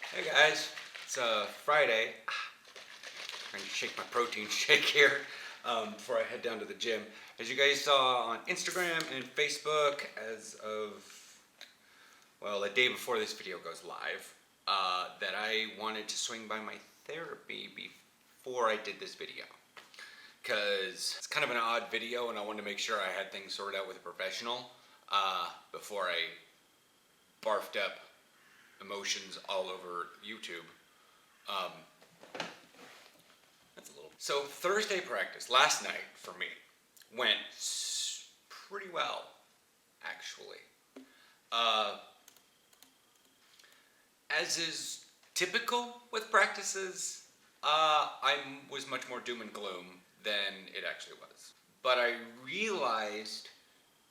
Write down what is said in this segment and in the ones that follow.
Hey guys, it's Friday. Trying to shake my protein shake here before I head down to the gym. As you guys saw on Instagram and Facebook, as of a day before this video goes live, that I wanted to swing by my therapy before I did this video. Because it's kind of an odd video and I wanted to make sure I had things sorted out with a professional before I barfed up emotions all over YouTube. That's a little. So Thursday practice last night for me went pretty well, actually. As is typical with practices, I was much more doom and gloom than it actually was. But I realized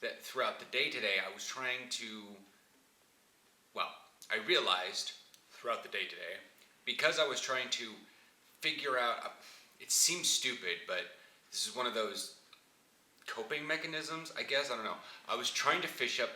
that throughout the day today, I was trying to. I realized throughout the day today, because I was trying to figure out, it seems stupid, but this is one of those coping mechanisms, I guess, I don't know. I was trying to fish up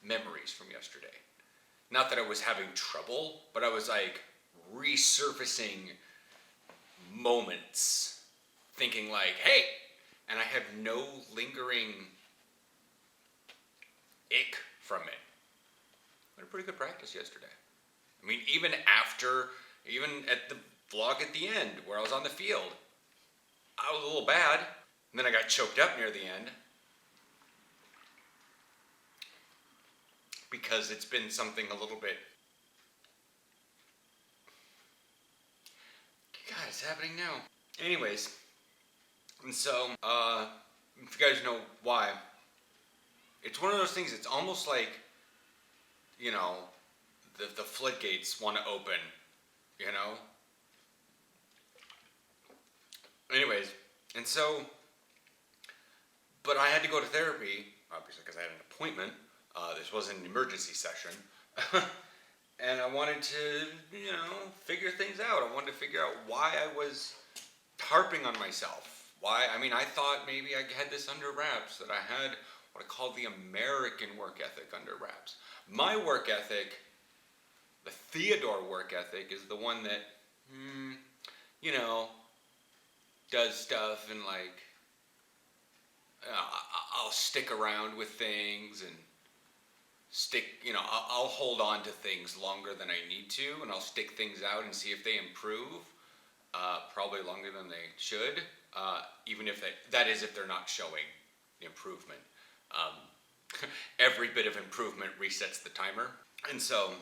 memories from yesterday. Not that I was having trouble, but I was like resurfacing moments, thinking like, hey, and I have no lingering ick from it. I had a pretty good practice yesterday. I mean, even at the vlog at the end, where I was on the field, I was a little bad, and then I got choked up near the end, because it's been something a little bit, God, it's happening now. Anyways, and so, if you guys know why, it's one of those things, it's almost like, the floodgates want to open, Anyways, and so, but I had to go to therapy, obviously, because I had an appointment. This wasn't an emergency session. And I wanted to, figure things out. I wanted to figure out why I was harping on myself. Why, I thought maybe I had this under wraps, that I had what I call the American work ethic under wraps. My work ethic, the Theodore work ethic, is the one that, does stuff and I'll stick around with things and I'll hold on to things longer than I need to, and I'll stick things out and see if they improve, probably longer than they should, even if that is if they're not showing the improvement. Every bit of improvement resets the timer. And so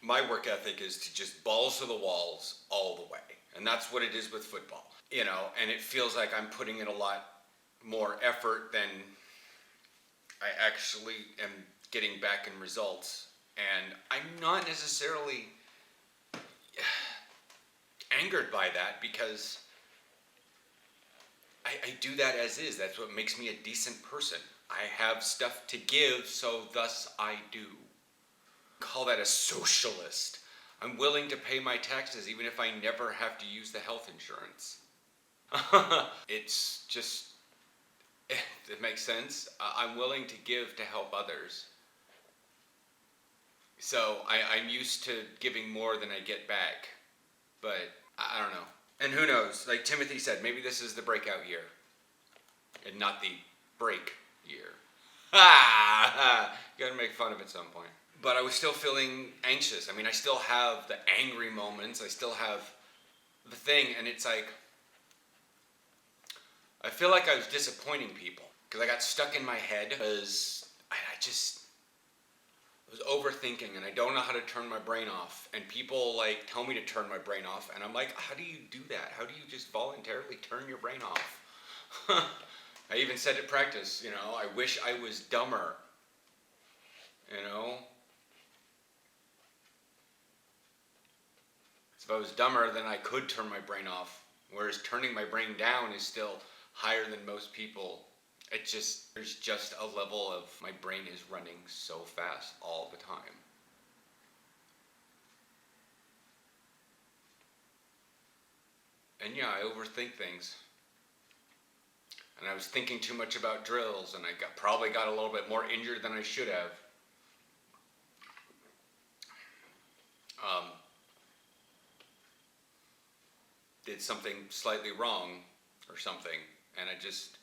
my work ethic is to just balls to the walls all the way. And that's what it is with football. And it feels like I'm putting in a lot more effort than I actually am getting back in results. And I'm not necessarily angered by that, because I do that as is. That's what makes me a decent person. I have stuff to give, so thus I do. Call that a socialist. I'm willing to pay my taxes even if I never have to use the health insurance. It's just, it makes sense. I'm willing to give to help others. So I'm used to giving more than I get back. But I don't know. And who knows? Like Timothy said, maybe this is the breakout year and not the break year. You gotta make fun of it at some point. But I was still feeling anxious. I still have the angry moments. I still have the thing, and it's like, I feel like I was disappointing people, because I got stuck in my head, because I was overthinking, and I don't know how to turn my brain off, and people tell me to turn my brain off, and I'm like, how do you do that? How do you just voluntarily turn your brain off? I even said at practice, I wish I was dumber, If I was dumber, then I could turn my brain off, whereas turning my brain down is still higher than most people. There's just a level of my brain is running so fast all the time. And yeah, I overthink things. And I was thinking too much about drills, and I probably got a little bit more injured than I should have. did something slightly wrong or something, and I just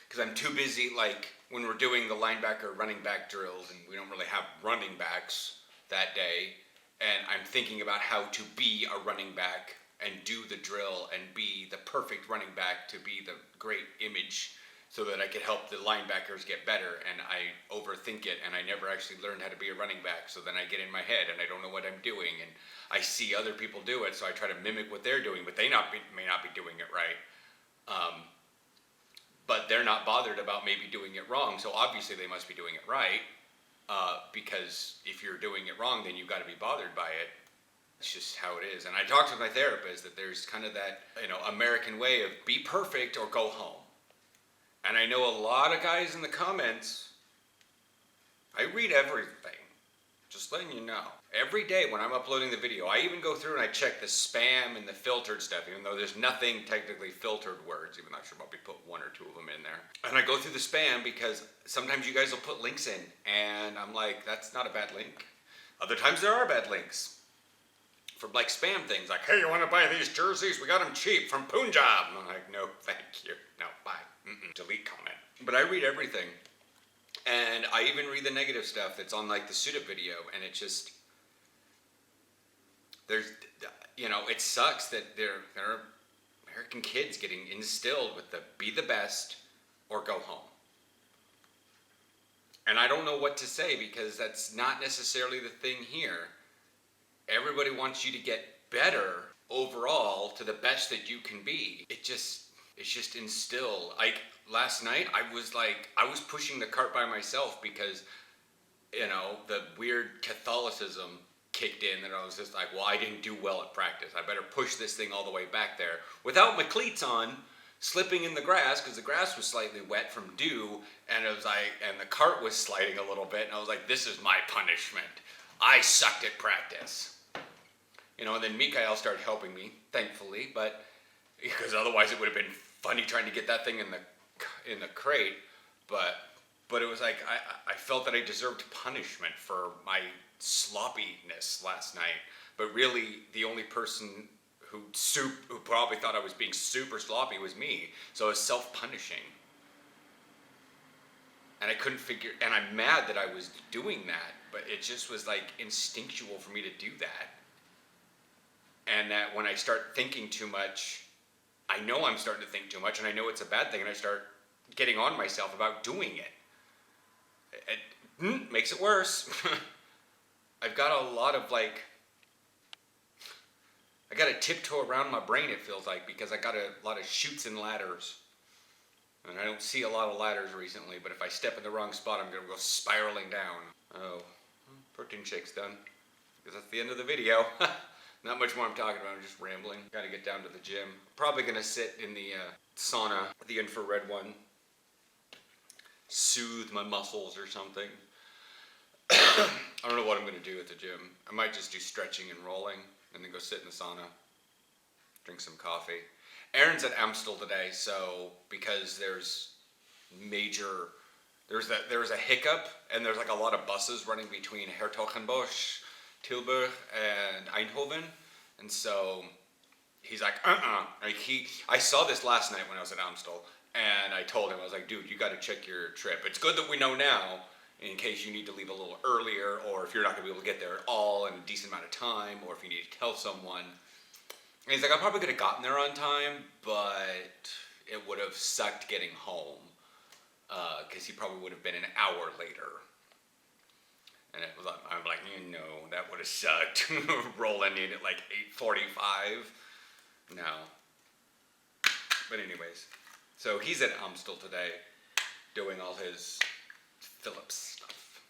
because I'm too busy, like when we're doing the linebacker running back drills and we don't really have running backs that day, and I'm thinking about how to be a running back and do the drill and be the perfect running back to be the great image so that I could help the linebackers get better, and I overthink it, and I never actually learned how to be a running back, so then I get in my head and I don't know what I'm doing, and I see other people do it, so I try to mimic what they're doing, but they may not be doing it right. But they're not bothered about maybe doing it wrong, so obviously they must be doing it right, because if you're doing it wrong, then you've got to be bothered by it. It's just how it is. And I talked with my therapist that there's kind of that, American way of be perfect or go home. And I know a lot of guys in the comments, I read everything, just letting you know. Every day when I'm uploading the video, I even go through and I check the spam and the filtered stuff, even though there's nothing technically filtered words, even though I should probably put one or two of them in there. And I go through the spam because sometimes you guys will put links in, and I'm like, that's not a bad link. Other times there are bad links. For like spam things, like, hey, you want to buy these jerseys? We got them cheap from Punjab. And I'm like, no, thank you. No, bye. Delete comment. But I read everything. And I even read the negative stuff that's on like the suit-up video. And it just, it sucks that there are American kids getting instilled with the be the best or go home. And I don't know what to say because that's not necessarily the thing here. Everybody wants you to get better overall to the best that you can be. It's just instilled. Like last night, I was pushing the cart by myself because, the weird Catholicism kicked in, and I was just like, well, I didn't do well at practice. I better push this thing all the way back there without my cleats on, slipping in the grass because the grass was slightly wet from dew, and and the cart was sliding a little bit, and I was like, this is my punishment. I sucked at practice. And then Mikhail started helping me, thankfully, but because otherwise it would have been funny trying to get that thing in the crate. But it was like I felt that I deserved punishment for my sloppiness last night. But really, the only person who probably thought I was being super sloppy was me. So I was self-punishing. And I couldn't figure, and I'm mad that I was doing that, but it just was like instinctual for me to do that. And that when I start thinking too much, I know I'm starting to think too much, and I know it's a bad thing, and I start getting on myself about doing it. It makes it worse. I've got a lot of I got to tiptoe around my brain, it feels like, because I got a lot of chutes and ladders. And I don't see a lot of ladders recently, but if I step in the wrong spot, I'm going to go spiraling down. Oh, protein shake's done. Because that's the end of the video. Not much more I'm talking about, I'm just rambling. Gotta get down to the gym. Probably gonna sit in the sauna, the infrared one. Soothe my muscles or something. I don't know what I'm gonna do at the gym. I might just do stretching and rolling, and then go sit in the sauna. Drink some coffee. Aaron's at Amstel today, so because there was a hiccup, and there's like a lot of buses running between Hertogenbosch, Tilburg, and Eindhoven, and so he's like, I saw this last night when I was at Amstel, and I told him, I was like, dude, you got to check your trip. It's good that we know now, in case you need to leave a little earlier, or if you're not going to be able to get there at all in a decent amount of time, or if you need to tell someone. And he's like, I probably could have gotten there on time, but it would have sucked getting home, because he probably would have been an hour later. And it was like, I'm like, that would have sucked. Rolling in at like 8:45. No. But anyways, so he's at Amstel today, doing all his Phillips stuff.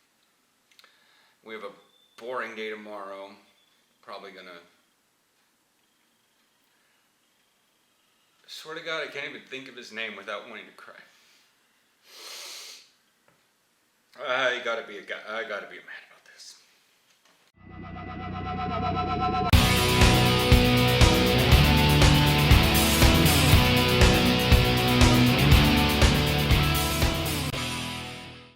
We have a boring day tomorrow. Probably gonna. I swear to God, I can't even think of his name without wanting to cry. I gotta be a man about this.